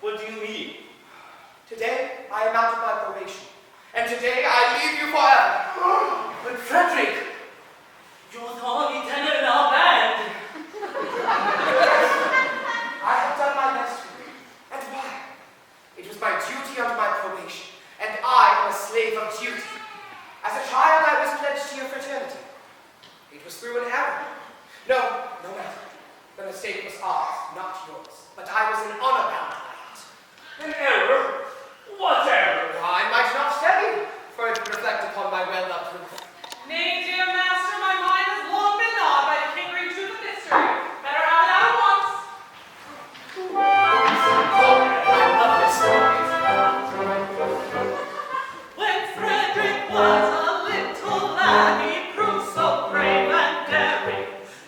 What do you mean? Today, I am out of my probation. And today, I leave you forever. But Frederick, you're the only tenor in our band. I have done my best for you. And why? It was my duty under my probation. And I am a slave of duty. As a child, I was pledged to your fraternity. It was through an error. No matter. The mistake was ours, not yours. But I was in honor bound by it. An error? What error? I might not tell you, for it would reflect upon my well-loved roof. Nay, dear master, my mind has long been gnawed by the kindred truth of history. Better have it out at once. I love this story. When Frederick was a little lad, he proved so brave and daring.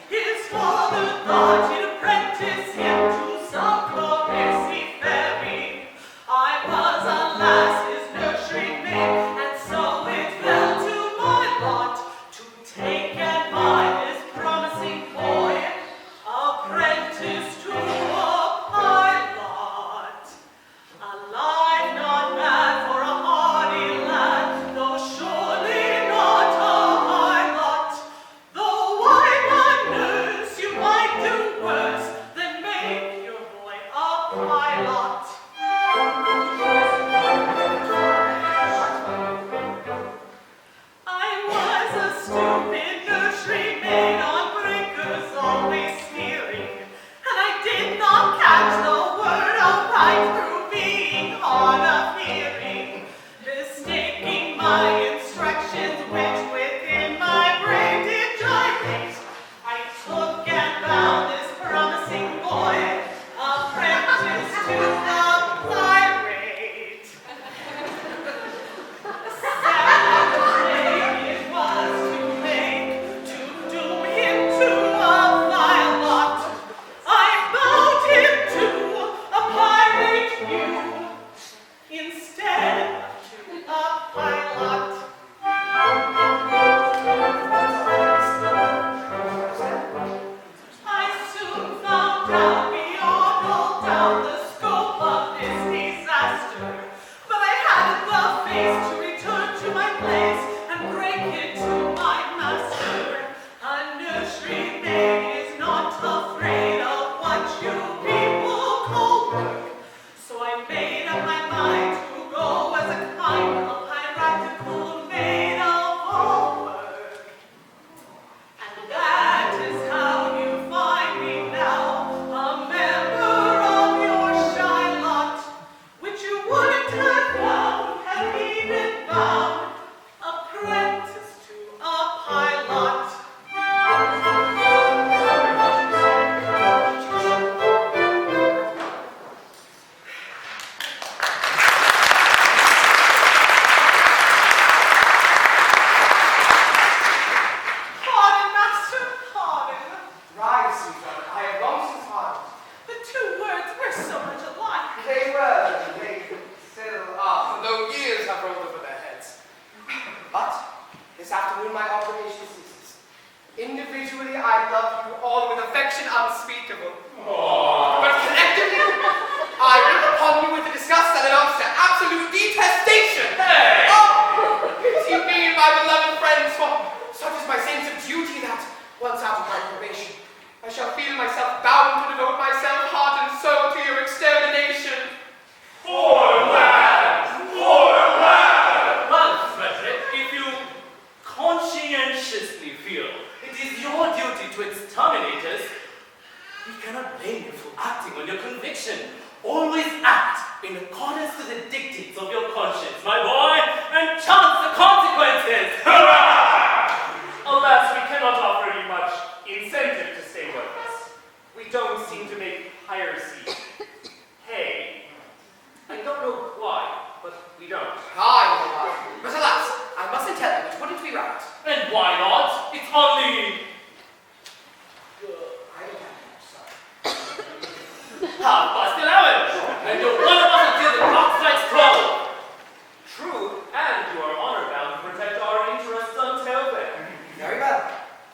His father thought he'd apprentice him to some glorious seafaring. I was, alas, his nursery maid, and so it fell to my lot to take and buy this promising boy, apprentice to a pilot. A life not bad for a hardy lad, though surely not a high lot. Though why not nurse, you might do worse than make your boy a pilot. I was a stupid nursery maid on breakers always steering, and I did not catch the word aright through being hard of hearing, mistaking my instructions which within my brain did gyrate. I took and bound this promising boy, apprentice to the pirate. Sad thing it was to doom him to a vile lot. I bound him to a pirate view instead of to a pilot. I soon found out beyond all doubt the scope of this disaster, but I hadn't the face to return to my place and break it to my master. A nursery maid is not afraid of what you people call work, so I made up my mind to go as a kind of piratical maid of all work. And that is how you find me now, a member of your shy lot, which you wouldn't have found had he been bound, apprentice to a pilot. Pardon, master, pardon. Rise, sweetheart. I have long since pardoned. The two words were so much alike. They still are, though years have rolled over their heads. But this afternoon my obligation ceases. Individually, I love you all with affection unspeakable. But collectively, I look upon you with a disgust that amounts to absolute detestation. Hey! Oh, pity me, my beloved friends, for such is my sense of duty that, once out of my probation, I shall feel myself bound to devote myself heart and soul to your extermination. Poor lad! Poor lad! Well, Frederick, if you conscientiously feel it is your duty to exterminate us, we cannot blame you for acting on your conviction. Always act in accordance to the dictates of your conscience, my boy, and chance the consequences. Alas, we cannot offer you much incentive to stay with us. We don't seem to make higher seas. Hey, I don't know why, but we don't. I know why. But alas, I mustn't tell you, it wouldn't be right. And why not? It's only I don't have much, sorry. 11:30, and you're one of us until the clock strikes 12. True, and you are honor bound to protect our interests until then. Very well.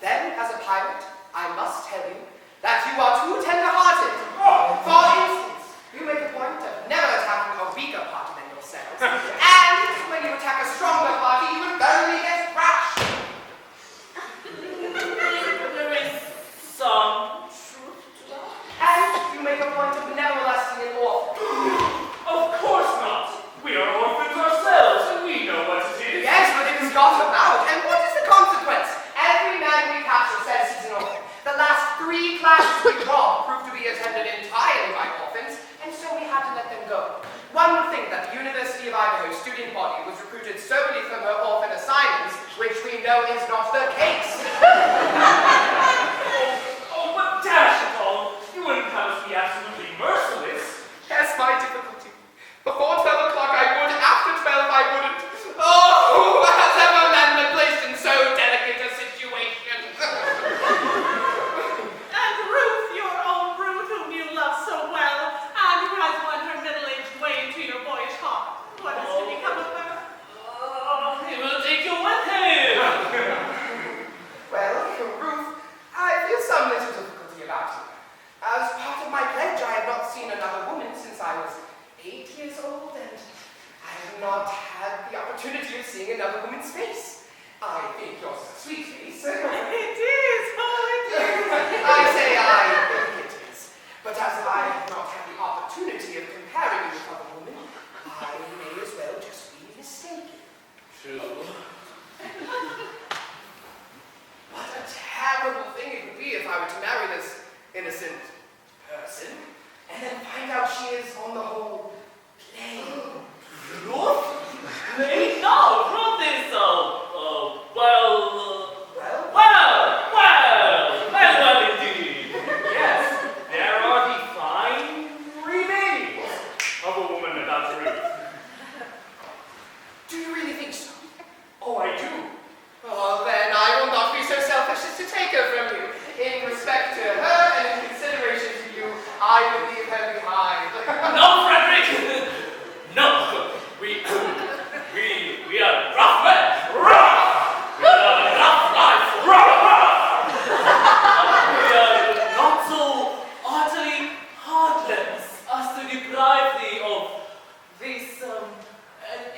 Then, as a pirate, I must tell you that you are too tender-hearted. For instance, you make a point of other woman's face. I think yours is a sweet face. It is, oh, it is. I say I think it is. But as I have not had the opportunity of comparing you with other women, I may as well just be mistaken. True. What a terrible thing it would be if I were to marry this innocent person and then find out she is, on the whole, plain. Ruth? Plain? No, Ruth is, well indeed. Yes, there are the fine remains of a woman without Ruth. Do you really think so? Oh, I do. Oh, then I will not be so selfish as to take her from you. In respect to her and in consideration to you, I will leave her behind. No, Frederick! No! We are rough men! Rough! We are rough life! Rough! We are not so utterly heartless as to deprive thee of this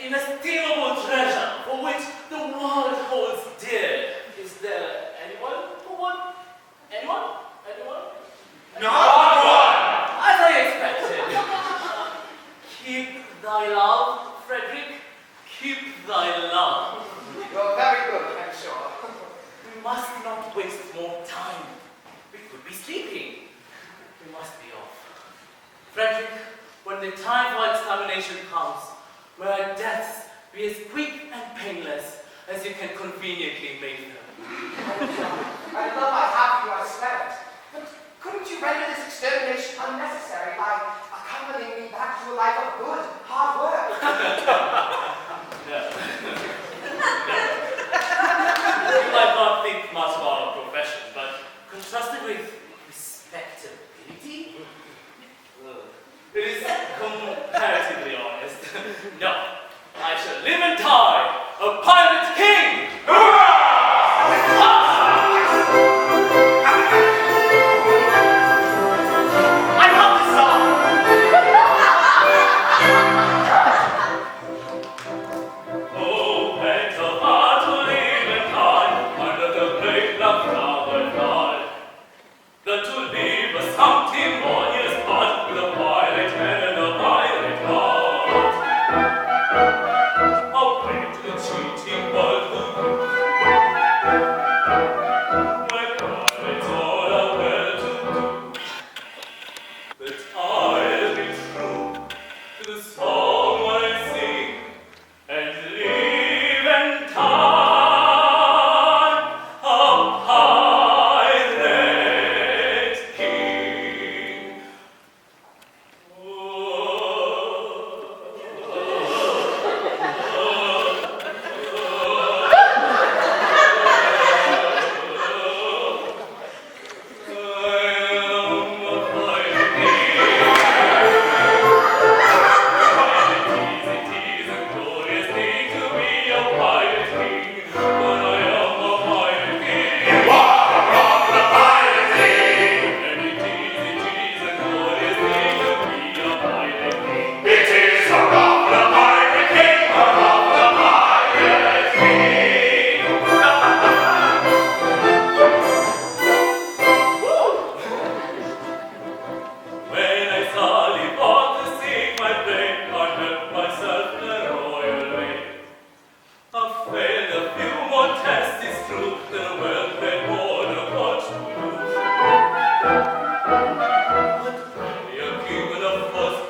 inestimable treasure for which the world holds dear. Is there anyone who would? Anyone? Not one! As I expected. Keep thy love, Frederick. Keep thy love. You're very good, I'm sure. We must not waste more time. We could be sleeping. We must be off. Frederick, when the time for extermination comes, may our deaths be as quick and painless as you can conveniently make them. I love I have you, I swear it. But couldn't you render this extermination unnecessary by accompanying me back to a life of good, hard work? No. You might not think much about our profession, but contrasted with respectability, it is comparatively honest. No, I shall live and die a pirate king! I love this song! Oh, better far to live and die under the great love flower fly, than to live a sanctimonious part with a pirate head and a pirate heart. I'll bring to the cheating world where pirates all are well to do. But I'll be true to the song I sing and live and die a pirate king. When I Sullivan to sing my play, I help myself in a royal way. I've failed a few more tests, it's true, than a well-bred boy of what to do. But when you're given a first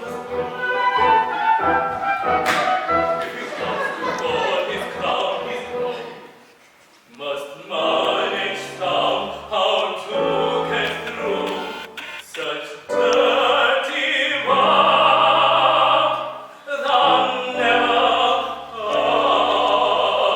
if he comes to call his crown his own, must manage somehow to get through such dirty work than never I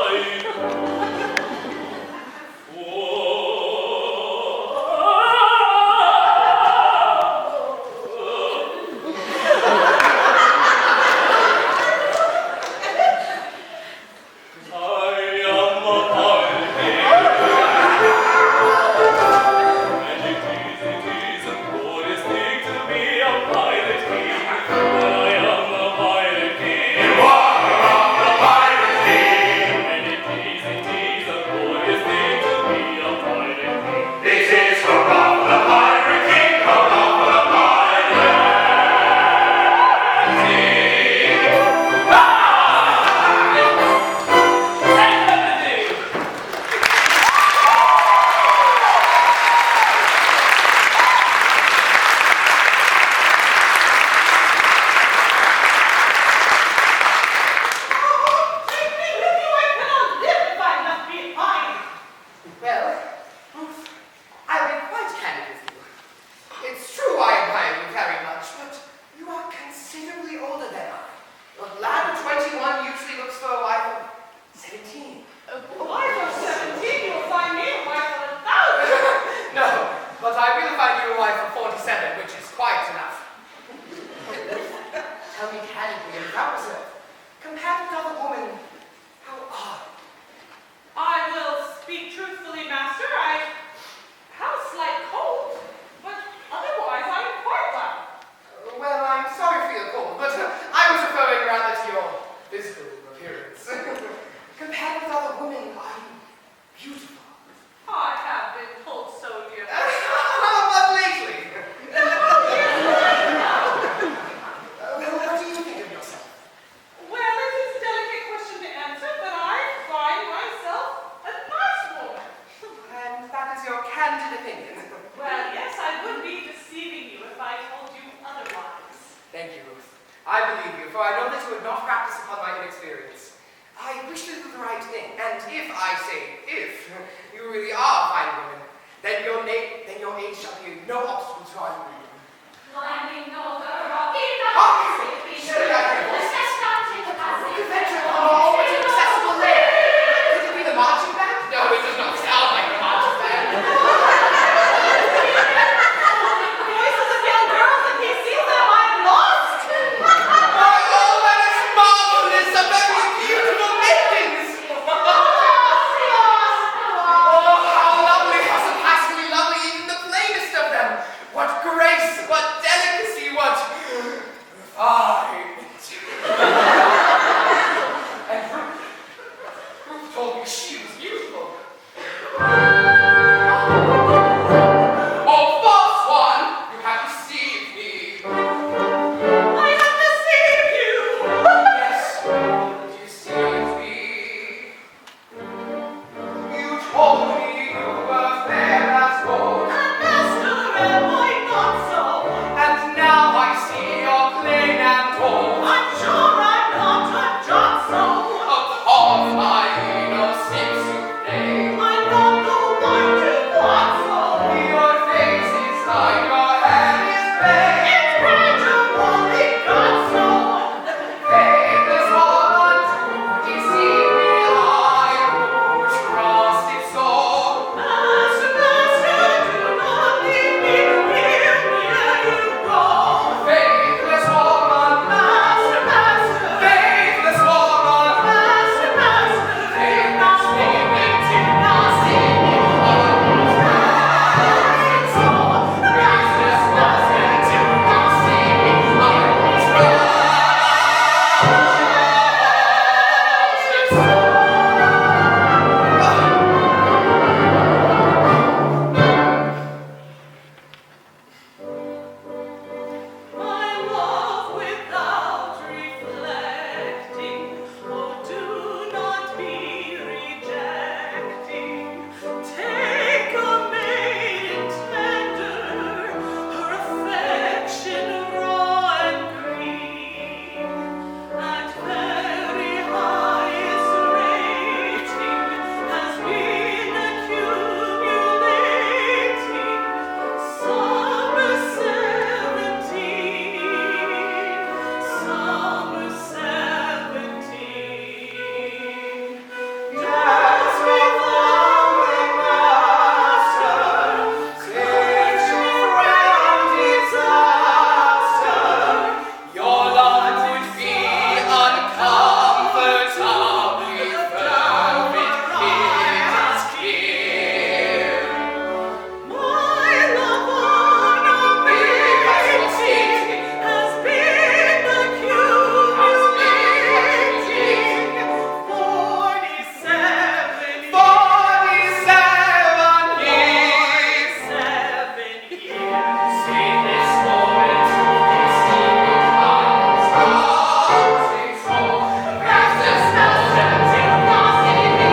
I believe you, for I know that you would not practice upon my inexperience. I wish to do the right thing, and if I say if you really are a fine woman, then your age shall be no obstacle to our union. Climbing over rocky Oh, mountains, surely I can voice it. Escalating the passage. You venture upon all but inaccessible land. Could it be the marching band? No, it does not sound like the marching band. Voices of young girls, if he sees them, I'm lost. Oh, that is marvelous! A very beautiful maidens! Oh, how lovely, how surpassingly lovely, even the plainest of them! What grace, what delicacy, what refinement! And Ruth told me she was beautiful. Oh, false one, you have deceived me. I have deceived you. Yes, you deceived me. You told me you were fair as gold, Master, am I not so? and now I see you're plain and cold. I'm sure I'm not a jot so. Upon my innocence you play. I'm not the one to plot so. Your face is like your hair is gray. It's gradually got so. Faithless woman, to deceive me, I would trust it so. Master, do not leave me here near you go. Faithless woman, Master, faithless woman, Master, do not leave me, do not leave me. So, Master, do not leave me. My love without reflecting, oh, do not be rejecting. Take a maiden tender, her affection raw and green, at very highest rating has been accumulating summer 17, summer 17. Just without the master, searching round disaster, your love would be uncomfortably fervent, it is clear. my love unabating has been accumulating 47 years. 47 years. Say this moment to deceive me, I must say so. Master, do not leave me.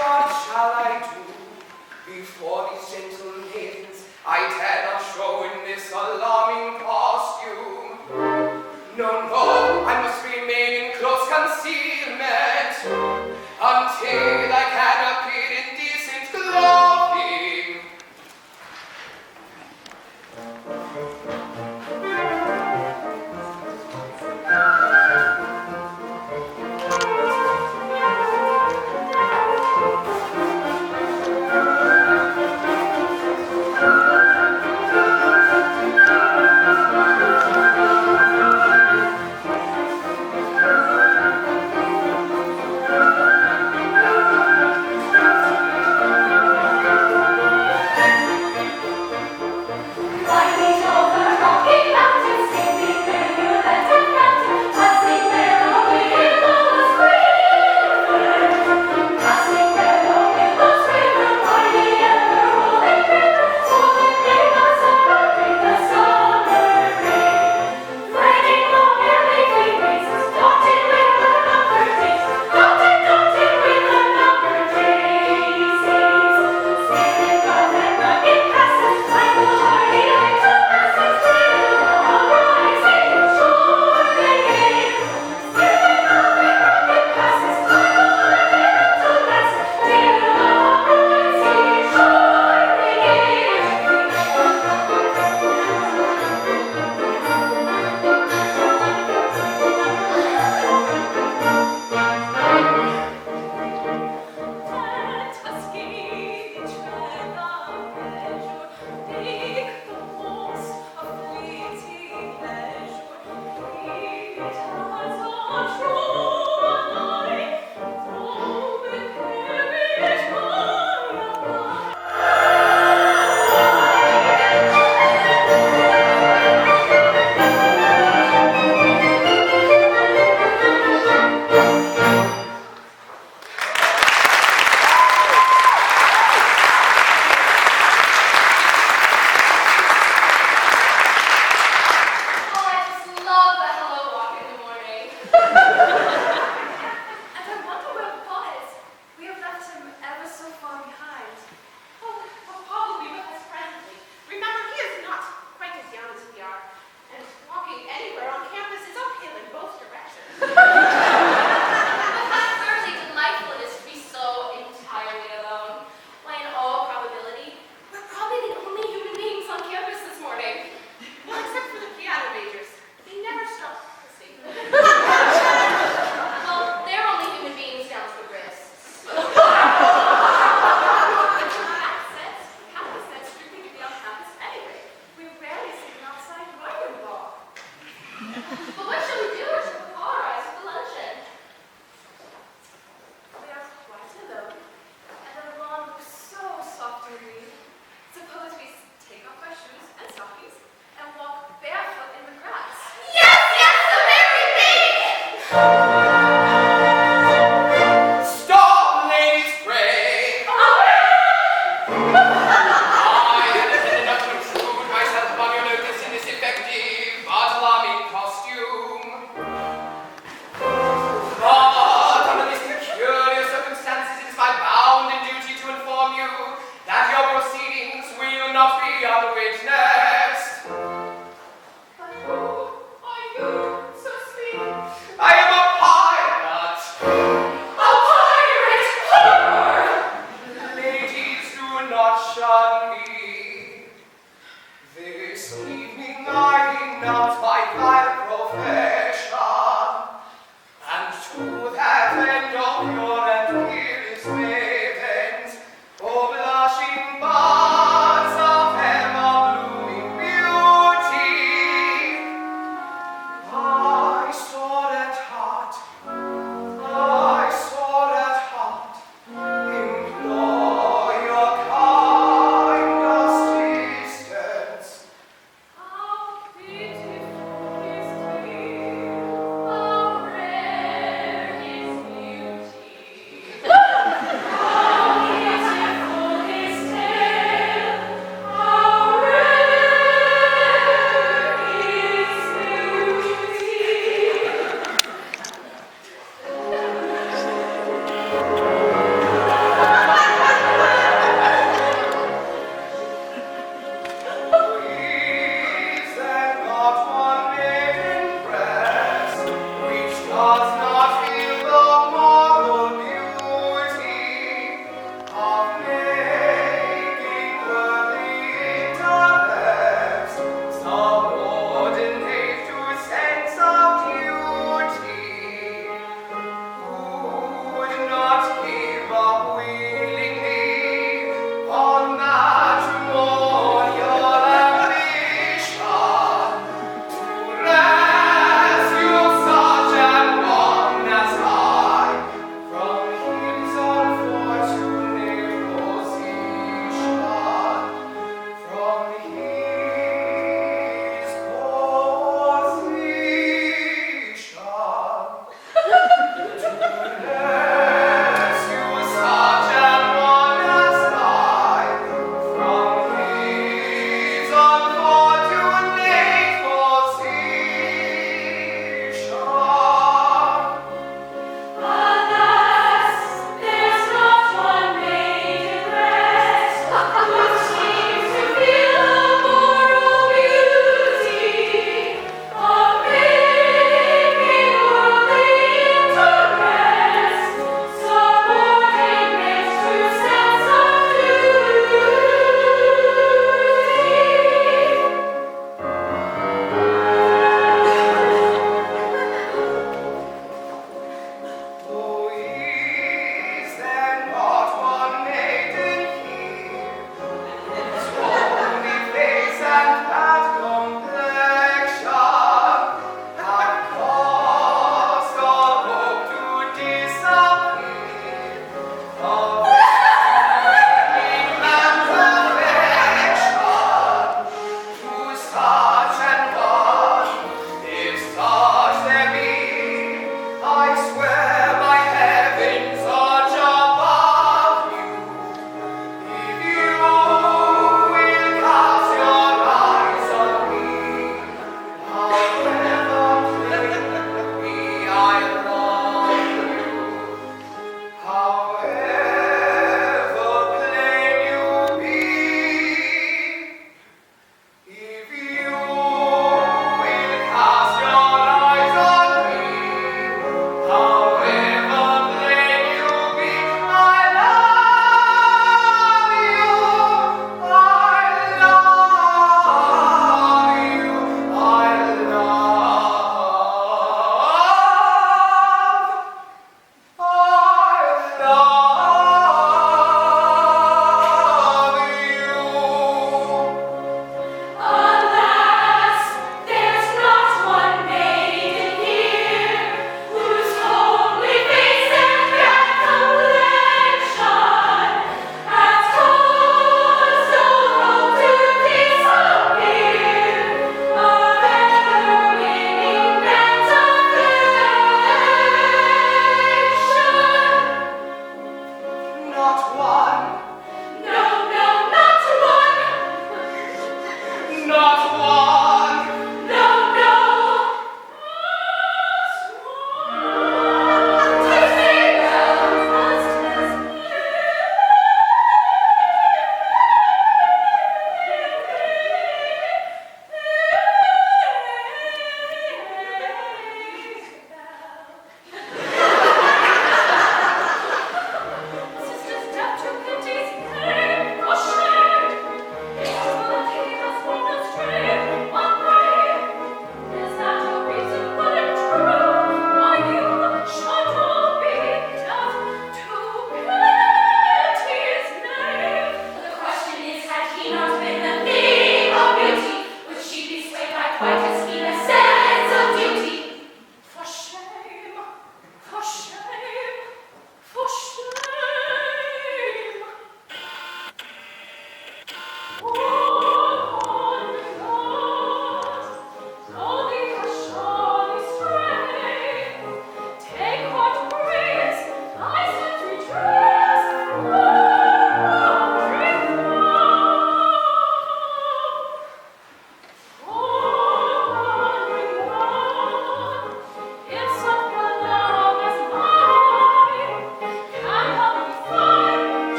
What shall I do before these gentle maidens I dare not show in this alarming costume? No, no, I must remain in close concealment until I can appear in decent clothing. shun me. This evening I denounce my vile profession, and to that end of pure and peerless maidens, O blushing buds of ever-blooming beauty, I sword at heart, implore your kind assistance. How pitiful is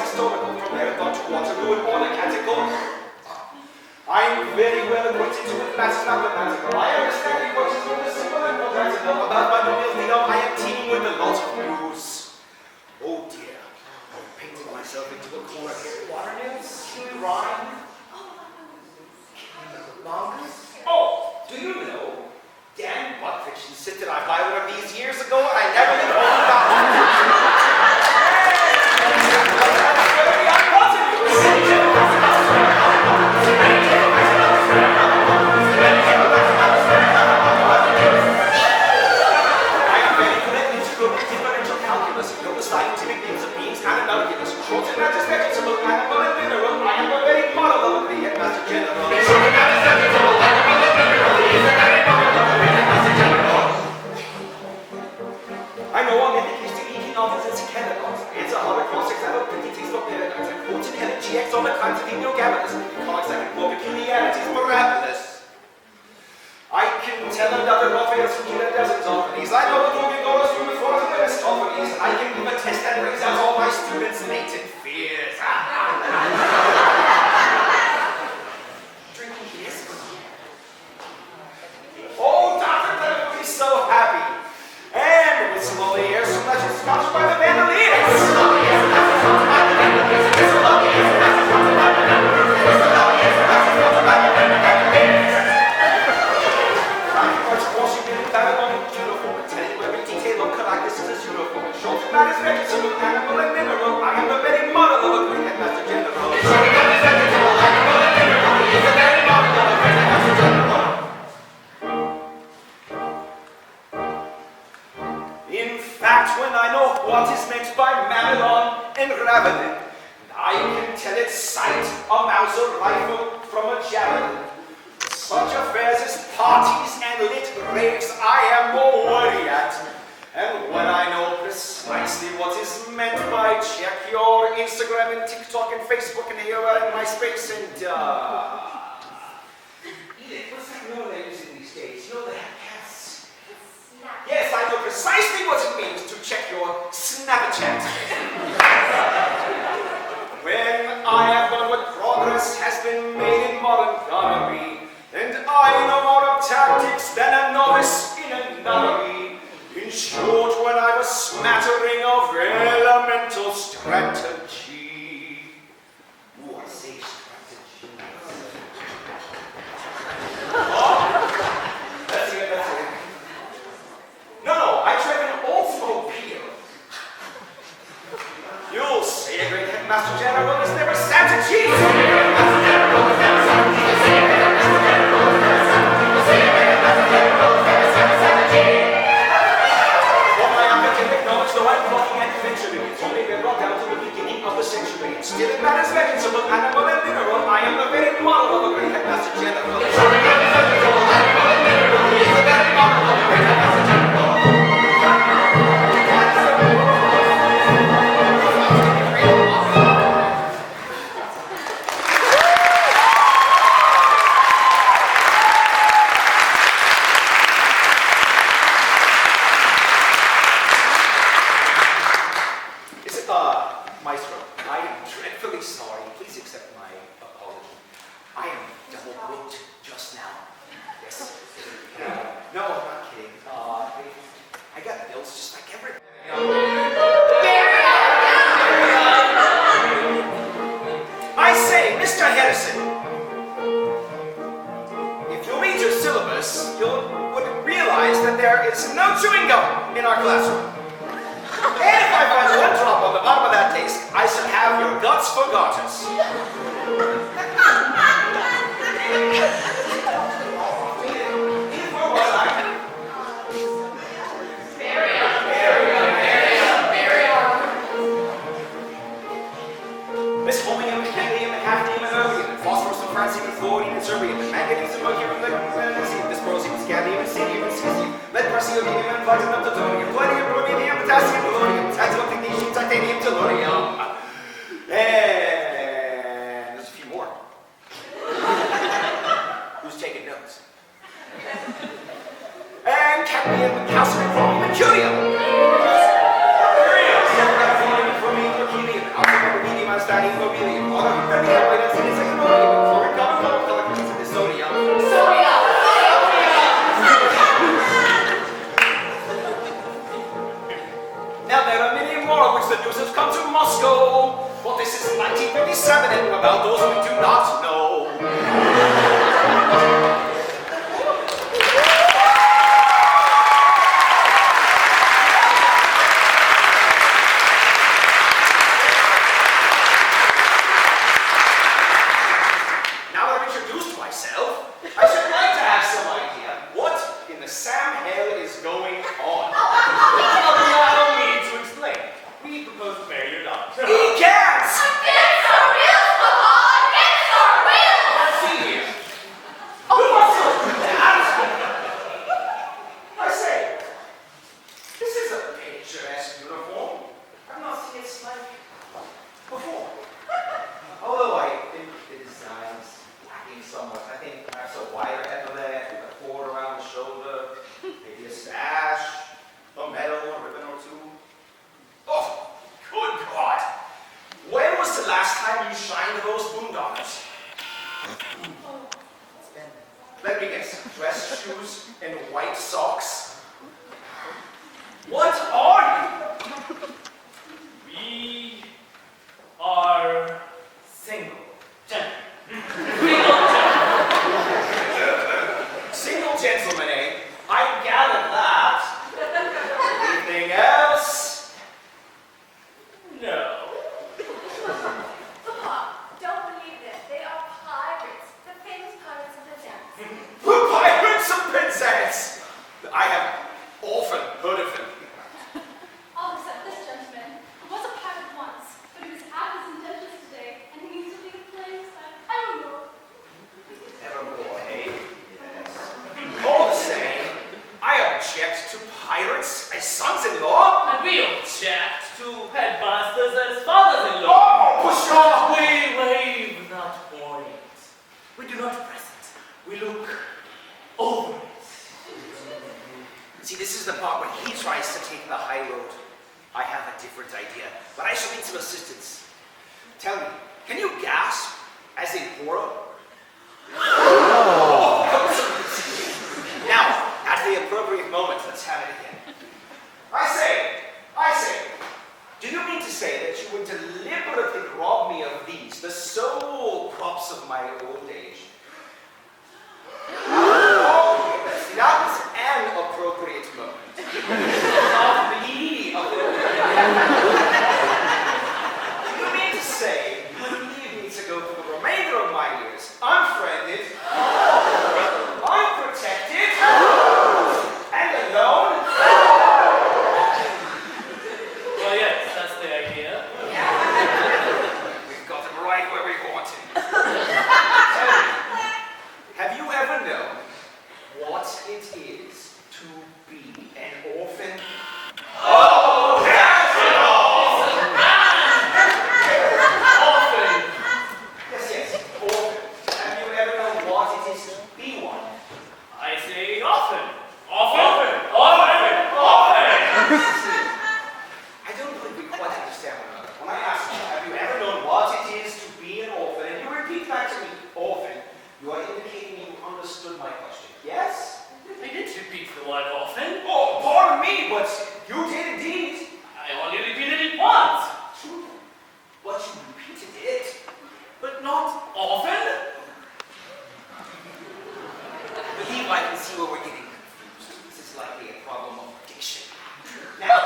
historical, from Marathon to Waterloo and all the catechol. I'm very well acquainted with matters mathematical. I understand the equations of the simple and quadratical. About my noodles, I am teeming with a lot of news. Oh dear, I'm painting myself into a corner here. Water news? Rhyme? Mongoose? Oh, do you know? Dan Buttrich insisted I buy one of these years ago, and I never even heard about it. Scientific names of beings and analogous, short and retrospective, animal and mineral. I am the very model of the headmaster general. I know I'm dedicated to eating novels and cicadas. It's a holocaust example of pretty taste for paradigms and quotes and LGX on the kinds of immunogabalus. Because I can more peculiarities, miraculous. I can tell another Raphael from Kila dozens of these. I know the Gorgonzolas from the Forest and Aristophanes. I can give a test that brings out all my students' latent fears. Drinking this. Oh, Dr. Clement will be so happy. And with some of the airs from legends sponsored by the Vandals. That is vegetable, animal, and mineral. I am the very model of a great headmaster general. In fact, when I know what is meant by Mamelon and Ravelin, I can tell its sight a Mauser rifle from a javelin. Such affairs as parties and lit raves I am more worried at. And when I know precisely what is meant by check your Instagram and TikTok and Facebook and here and MySpace and Edith, what's that word they're using these days? You know they have cats. Yes, I know precisely what it means to check your Snapchat. When I have done what progress has been made in modern gunnery, and I know more of tactics than a novice in a nunnery. In short, when I've a smattering of elemental strategy. Ooh, I say strategy. Oh, that's it. No, I drive an Oldsmobile. You'll say a great headmaster general is never strategy. Still it matters vegetable, animal, and mineral. I am the very model of a great headmaster general. Maestro, I am dreadfully sorry. Please accept my apology. I am double booked just now. Yes. No, I'm not kidding. I got bills just like everyone. I say, Mr. Harrison, if you read your syllabus, you would realize that there is no chewing gum in our classroom. And if I find one drop on the bottom of that taste, I shall have your guts for garters. Miss Holmium, Candium, Hafnium, and Erbium, and Phosphorus, and Francium, and Fluorine, and Serbium, and Manganese, and Mercury, and Magnesium, Dysprosium, Scandium, and Cerium, and Cesium, Lead, Praseodymium, and Platinum, Plutonium, Palladium, Rhodium, Potassium, Polonium, Tantalum, Technetium, Titanium, Tellurium. And there's a few more. Who's taking notes? And cadmium, calcium, chromium, and curium. come to Moscow. But this is 1957 and about those we do not know. Now that I've introduced myself, I should like to have some idea what in the Sam Hell is going on. Allow me to explain. We propose to marry your daughter. He can't! It's so real, Sullivan! It's so real! Let's see here. Oh, what's up with that? I say, this is a picturesque uniform. I've not seen it like before. Although I think the design is lacking somewhat. I think perhaps a wider epaulette with a cord around the shoulder, maybe a sash, a medal, a ribbon or two. Oh, good God! When was the last time you shined those boondoggles? Let me guess. Dress shoes and white socks? What are you? We are single. Gentlemen. Single gentlemen, eh? I gathered that. Anything else? No. Papa, don't believe this. They are pirates. The famous pirates of Penzance. Pirates of Penzance! I have often heard of them. All except this gentleman, who was a pirate once, but he was out of his intentions today, and he needs to leave the place. I don't know. Nevermore, eh? Yes. All the same, I object to pirates as sons-in-law. And we object to headmasters as fathers-in-law. Oh, push off! We waive that point. We do not press it. We look over it. See, this is the part when he tries to take the high road. I have a different idea, but I shall need some assistance. Tell me, can you gasp as a borrow? Now, at the appropriate moment, let's have it again. I say, do you mean to say that you would deliberately rob me of these, the sole crops of my old age? Oh, yes, that was an appropriate moment. Of the Do you mean to say you would leave me to go through the remainder of my years unfriended, unprotected, and alone? Well, yes, that's the idea. We've got it right where we want it. Tell me, have you ever known what it is to be an orphan? Oh, that's it all! Often. Yes, orphan. Have you ever known what it is to be one? I say often. Often. Often. Often. I don't believe we quite understand one another. When I ask you, have you ever known what it is to be an orphan, and you repeat back to me, orphan, you are indicating you understood my question. Yes? I did repeat the word often. Oh, pardon me, but you did indeed. I only repeated it once. True. But you repeated it. But not often. Believe I can see where we're getting confused. This is likely a problem of diction. Now,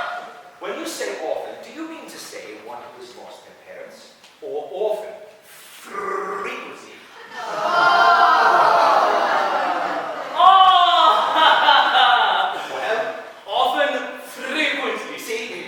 when you say orphan, do you mean to say one who has lost their parents? Or orphan? Frequency. Oh! Well, Often, frequently. see,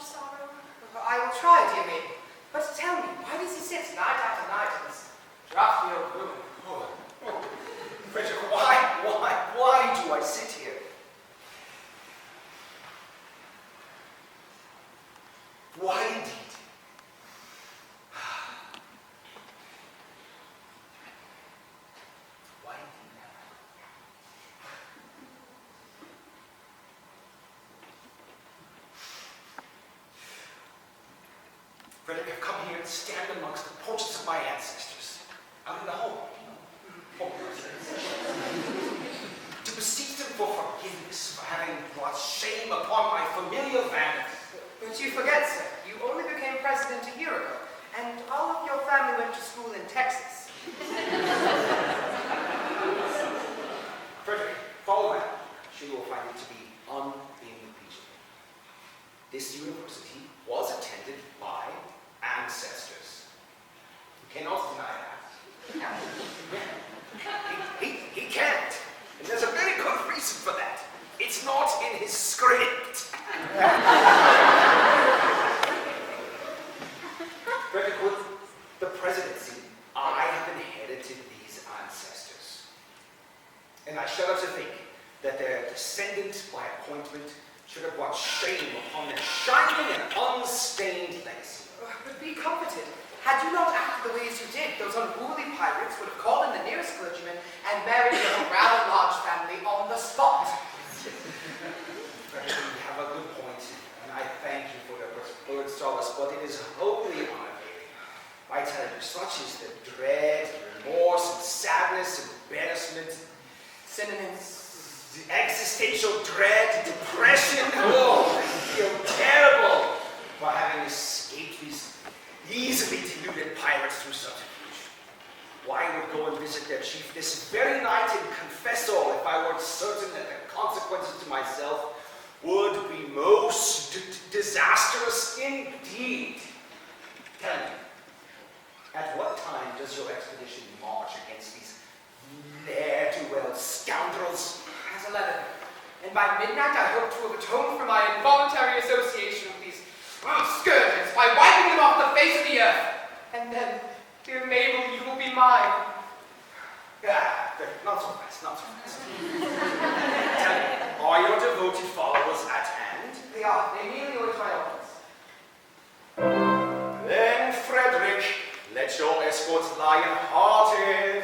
sorrow. I will try, dear Mabel. But tell me, why does he sit night after night in this drafty old room? Frederick, why do I sit here? Why indeed? Why indeed? Frederick, I've come here to stand amongst the portraits of my ancestors, out in the home. To beseech them for forgiveness for having brought shame upon my familiar Vandals. But you forget, sir, you only became president a year ago, and all of your family went to school in Texas. Frederick, follow that. I'm sure you will find it to be unimpeachable. This university was attended by ancestors. You cannot deny that. He can't. And there's a very good reason for that. It's not in his script. Frederick, with the presidency, I have inherited these ancestors. And I shudder to think that their descendant by appointment should have brought shame upon their shining and unstained legacy. But be comforted. Had you not acted the way as you did, those unruly pirates would have called in the nearest clergyman and married your rather large family on the spot. You have a good point, and I thank you for your word solace, but it is wholly unavailing. I tell you, such is the dread, remorse, and sadness, embarrassment, Synonyms. the existential dread, depression. Oh, I feel terrible for having escaped these easily deluded pirates through subterfuge. Why would go and visit their chief this very night and confess all if I were certain that the consequences to myself would be most disastrous indeed? Tell me, at what time does your expedition march against these ne'er-do-well scoundrels? At 11. And by midnight I hope to have atoned for my involuntary association with these scourges by wiping them off the face of the earth. And then, dear Mabel, you will be mine. Not so fast, not so fast. Tell me, are your devoted followers at hand? They are. They merely await my orders. Then, Frederick, let your escorts lion-hearted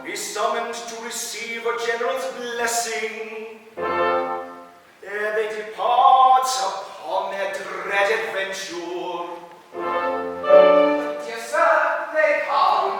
be summoned to receive a general's blessing ere they depart upon their dread adventure. Yes, sir, they come.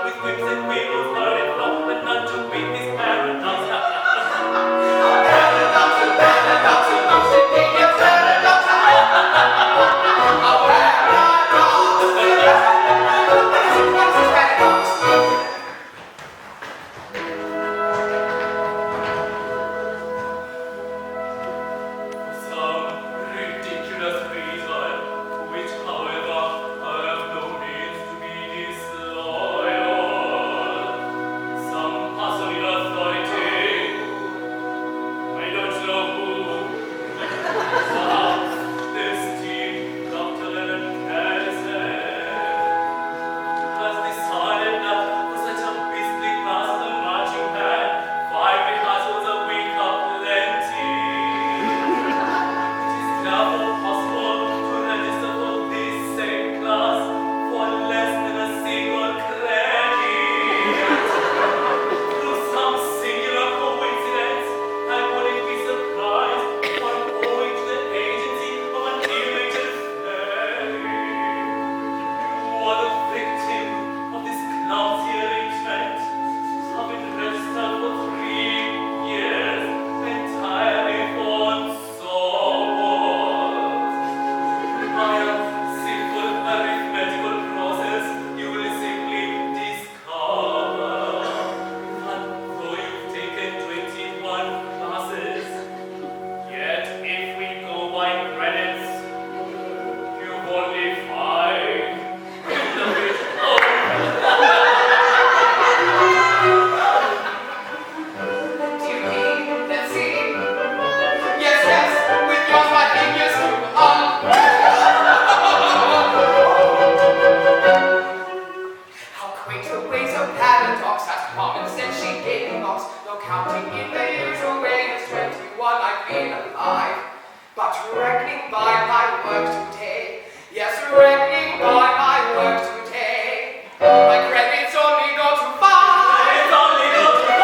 With whips and wheels, but it flowed, but none she gave me not, no counting in the usual way. As 21 I've been alive, but reckoning by my work today, yes, reckoning by my work today, my credits only go to 5. It's only go to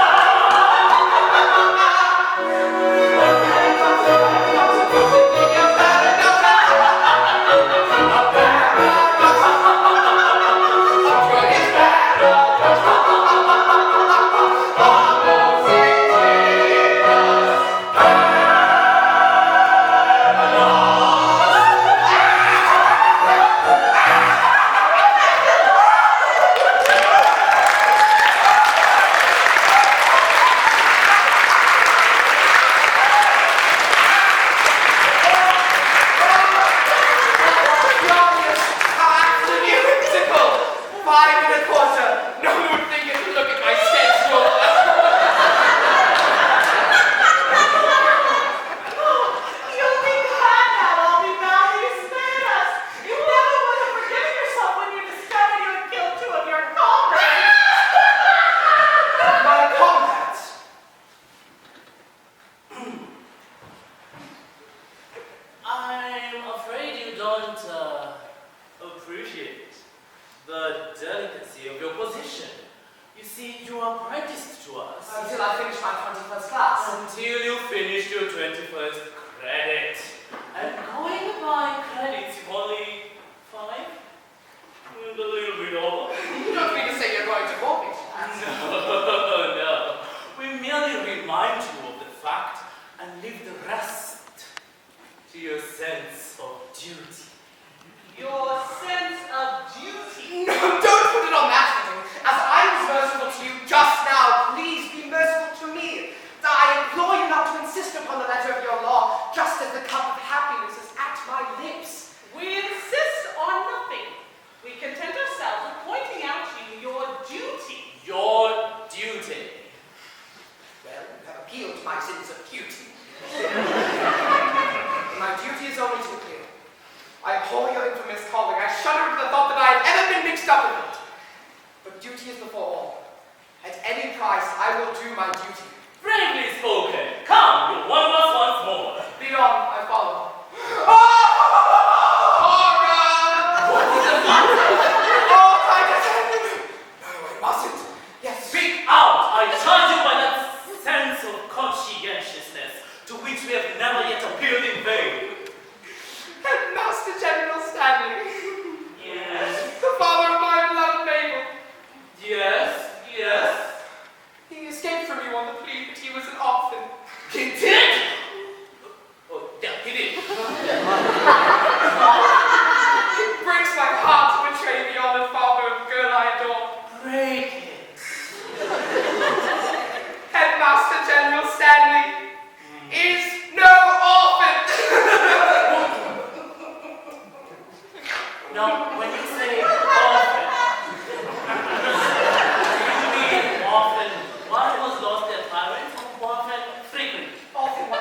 Often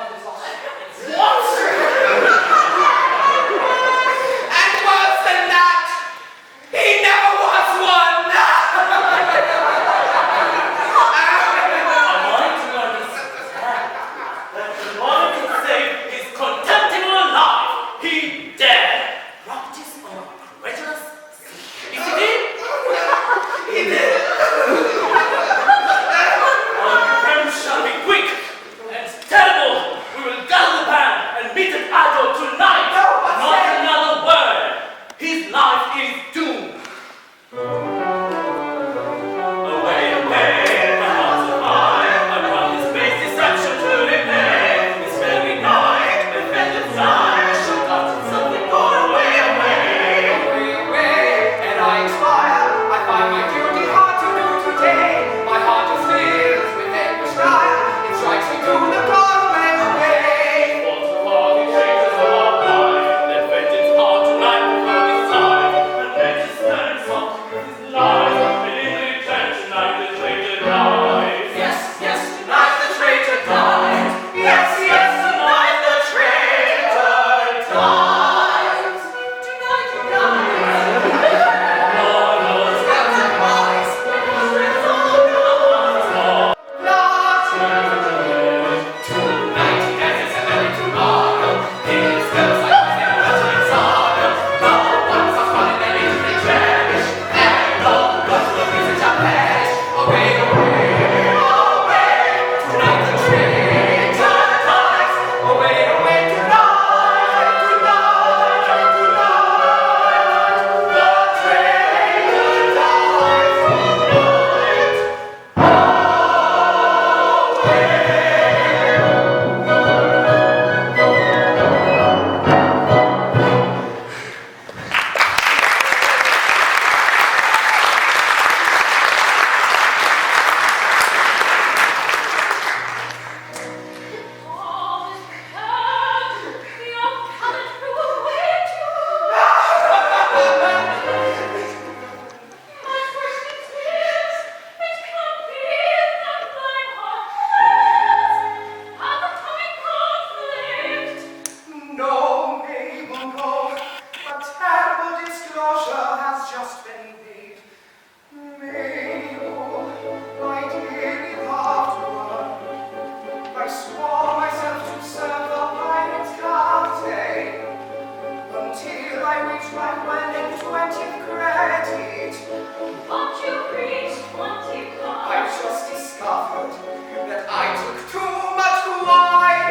I took too much wine.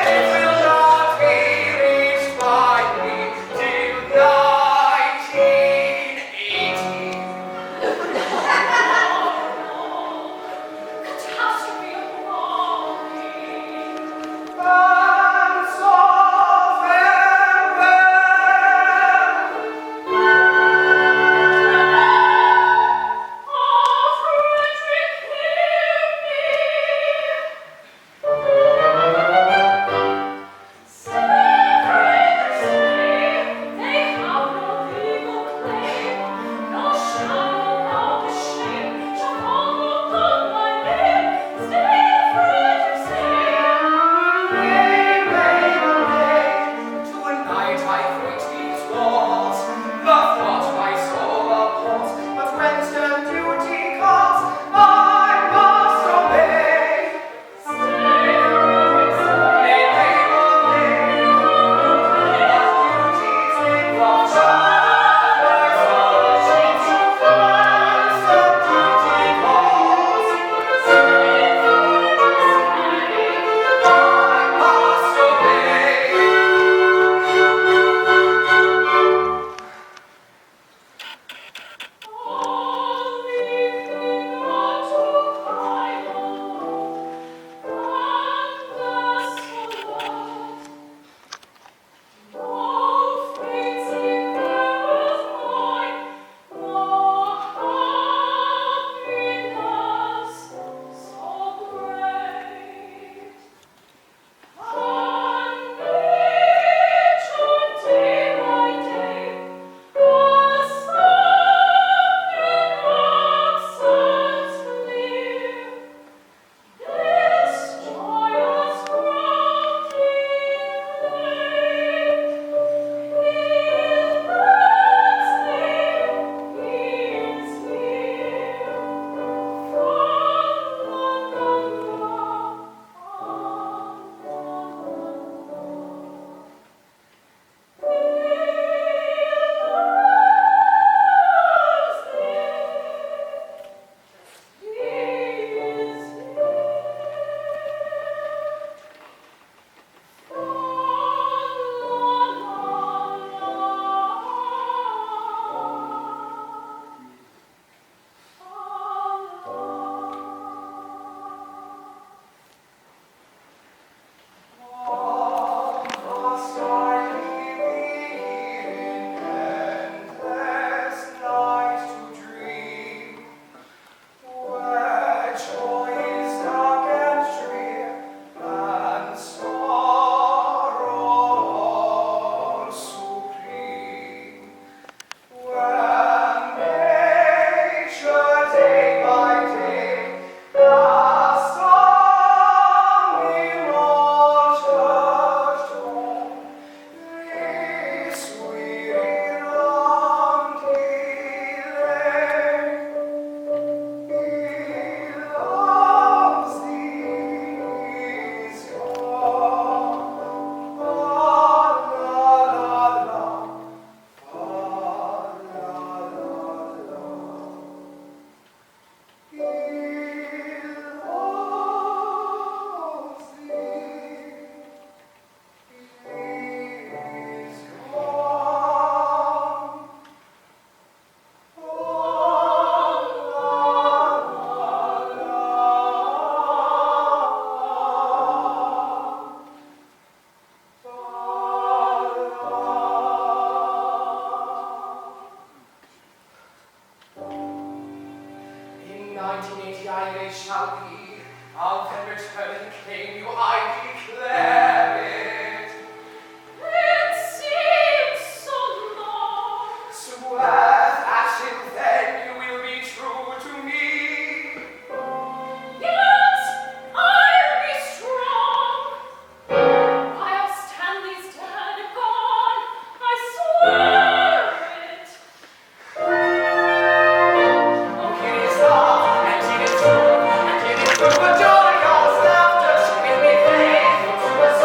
It will not be reached by me till 1918. Catastrophe appalling. Vandals of Tonight I quit these walls, love what my soul abhors, but when stern duty calls, I must obey. Nay, labor day, but duty's name of child, my soul shall when stern duty calls, I must obey. Must I leave in endless night to dream, where joy is dark and drear, and sorrow supreme, where nature day by day the song immortal tone, this weary long delay. He loves thee, is gone. La la la la, la la la. He loves thee, is gone. In 1980 I shall be of and return and claim you, I declare it. It seems so long. Swear that till then you will be true to me. Yes, I'll be strong. While Stanley's dead and gone, I swear it. Oh, here is love, and here is truth, and here is good for joy, all laughter. She will be faithful to us.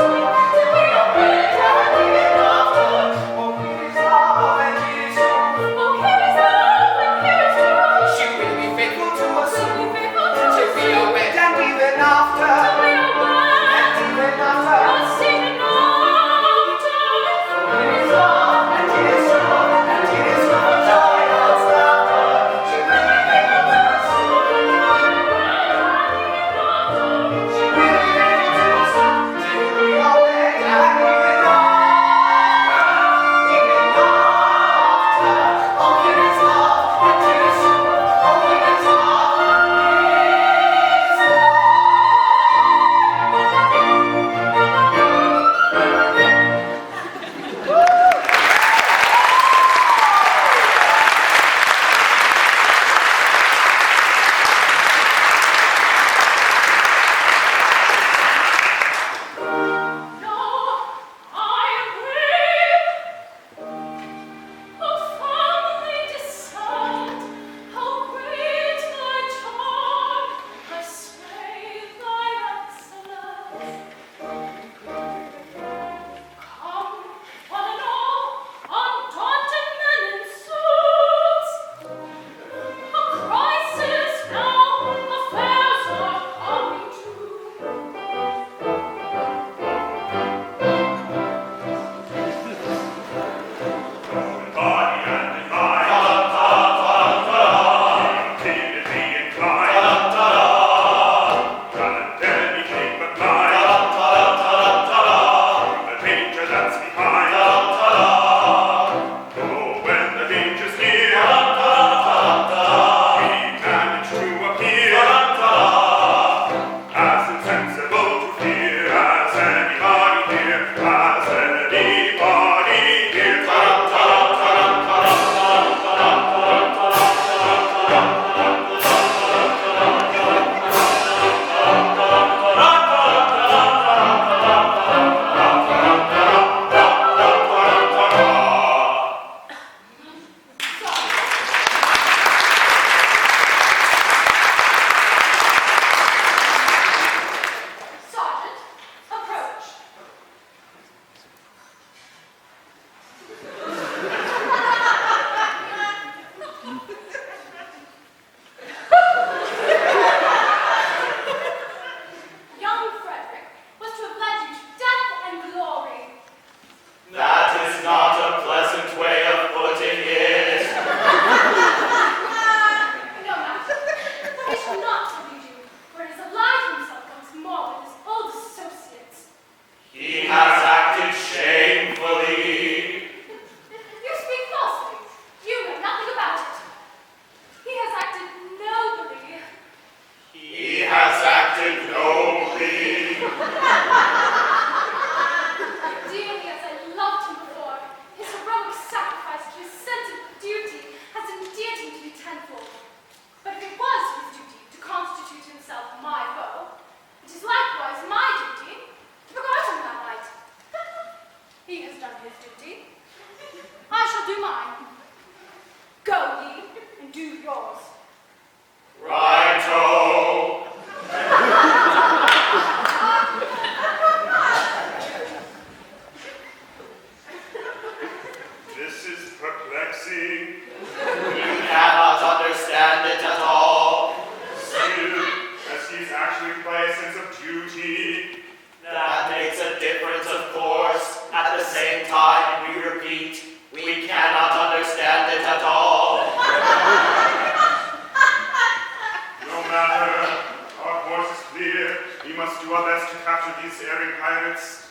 matter. Our course is clear. We must do our best to capture these erring pirates.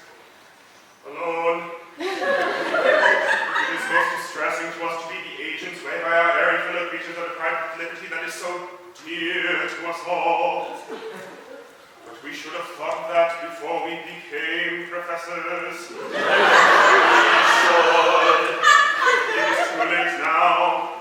Alone. It is most distressing to us to be the agents way by our erring fellow creatures of a private liberty that is so dear to us all. But we should have thought of that before we became professors. We should. It is too late now.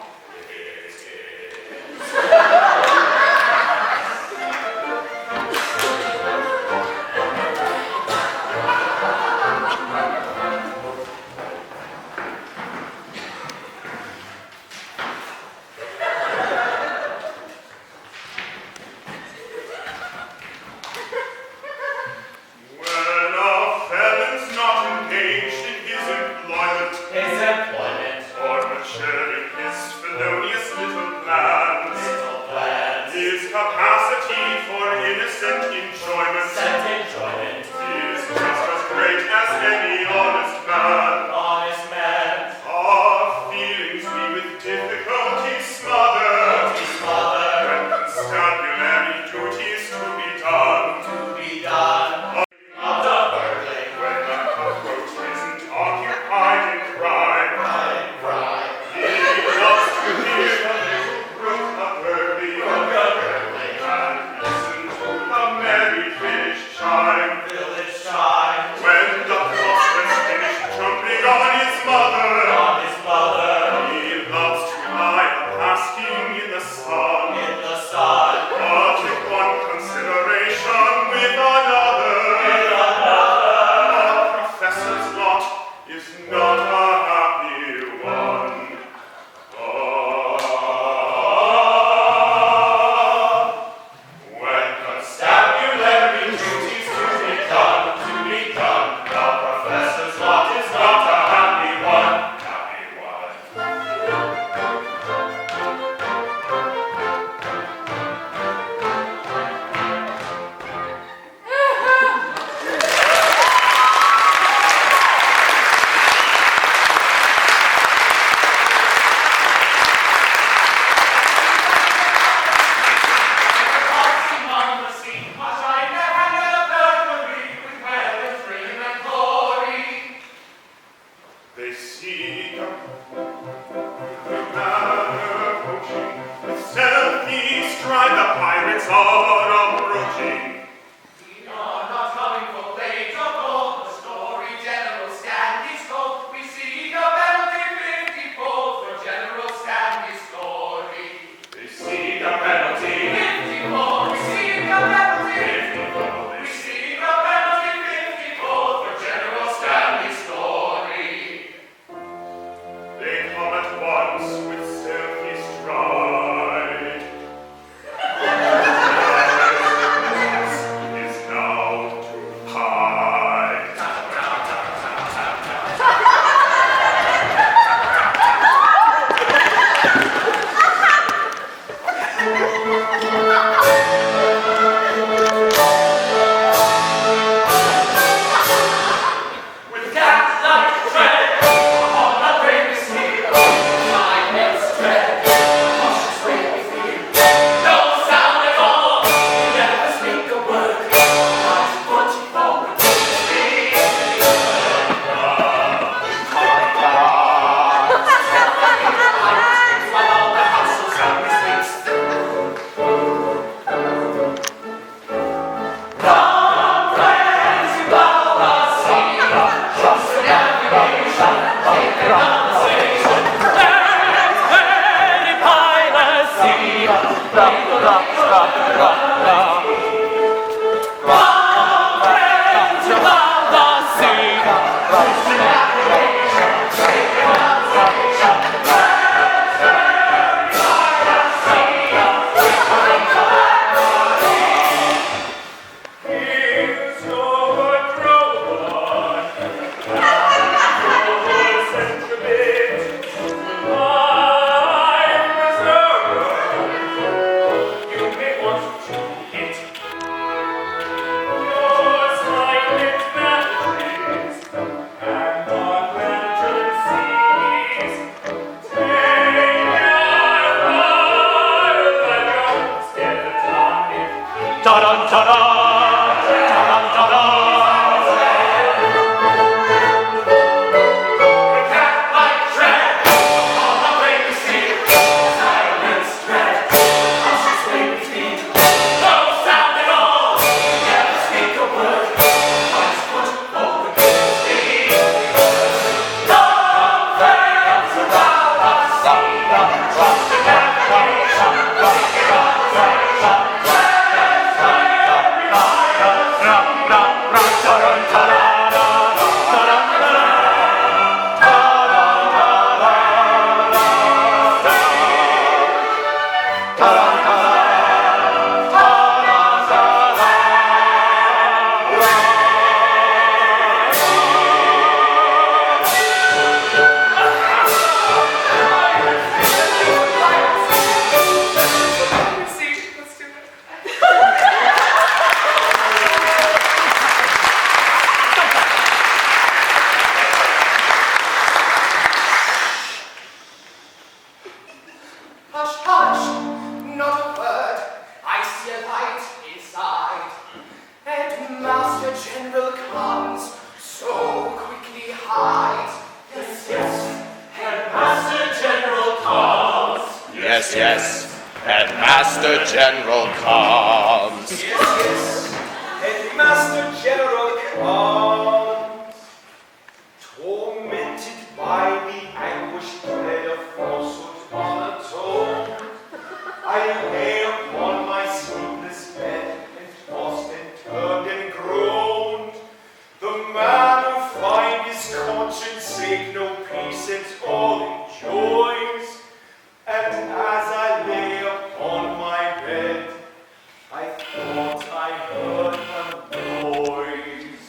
With stealthy stride. Hush, hush, not a word. I see a light inside. Headmaster General comes, so quickly hide. Yes, yes, Headmaster General comes. Yes, yes, Headmaster General comes. Yes, yes, Headmaster General comes. Tormented by the anguished dread of falsehood monotone, I lay upon my sleepless bed and tossed and turned and groaned. The man who finds his conscience sake no peace at all enjoys. And as I lay upon my bed, I thought I heard a noise.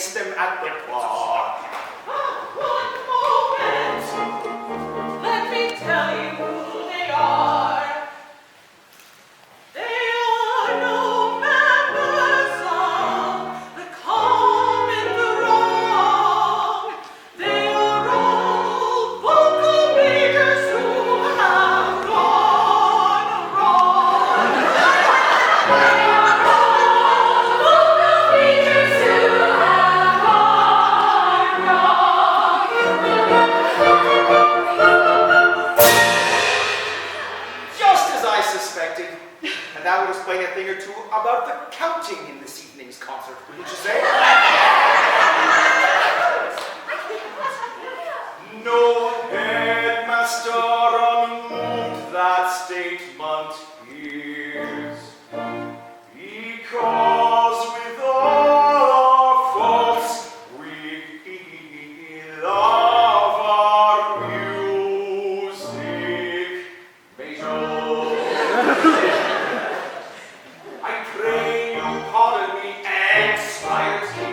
place them at the bar. One moment. Let me tell you who they are. They are no members of the common throng. They are all vocal makers who have gone wrong. They are all vocal makers who have gone wrong. Just as I suspected. And that would explain a thing or two about the counting in this evening's concert, wouldn't you say? No headmaster unmoved that statement is, because with all our faults we love our music major. I pray you pardon me, expired king.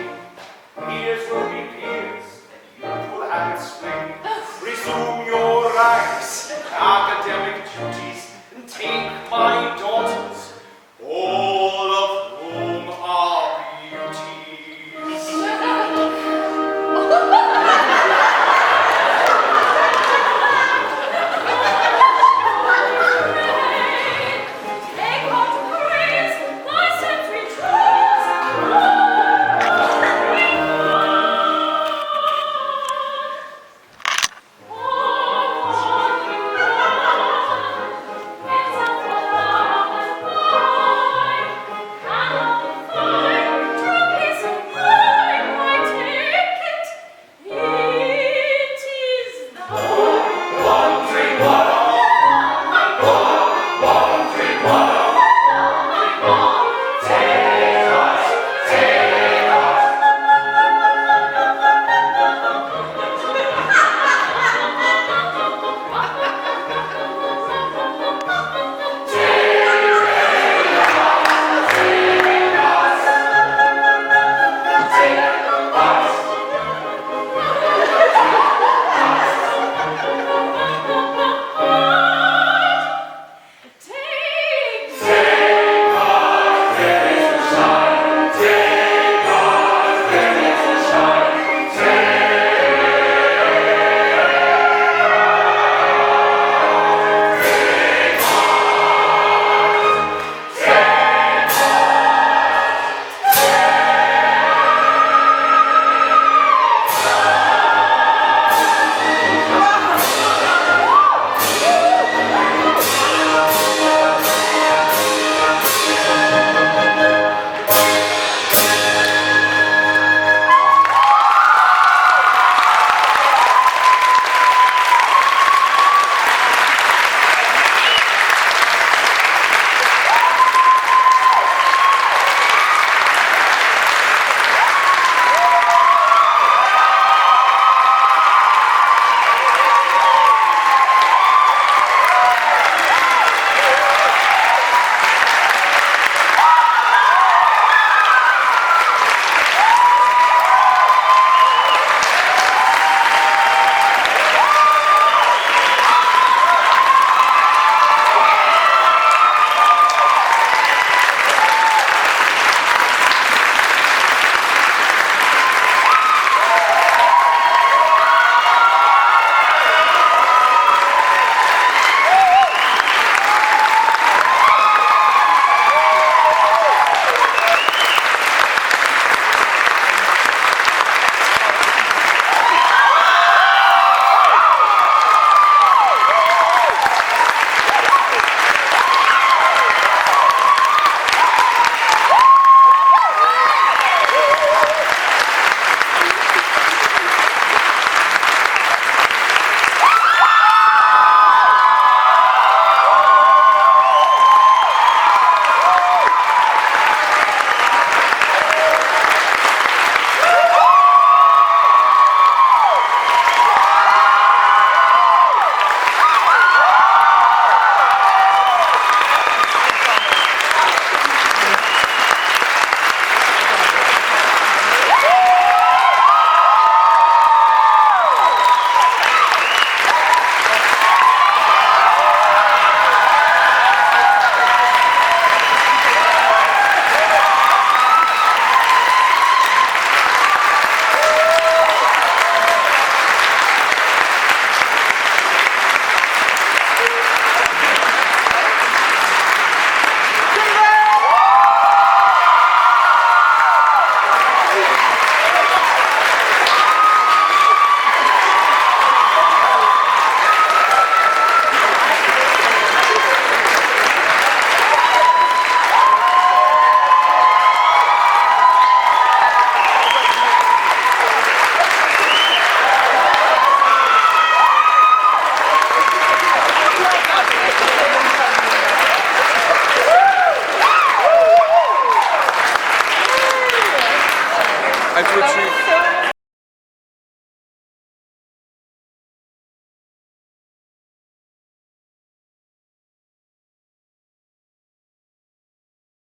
so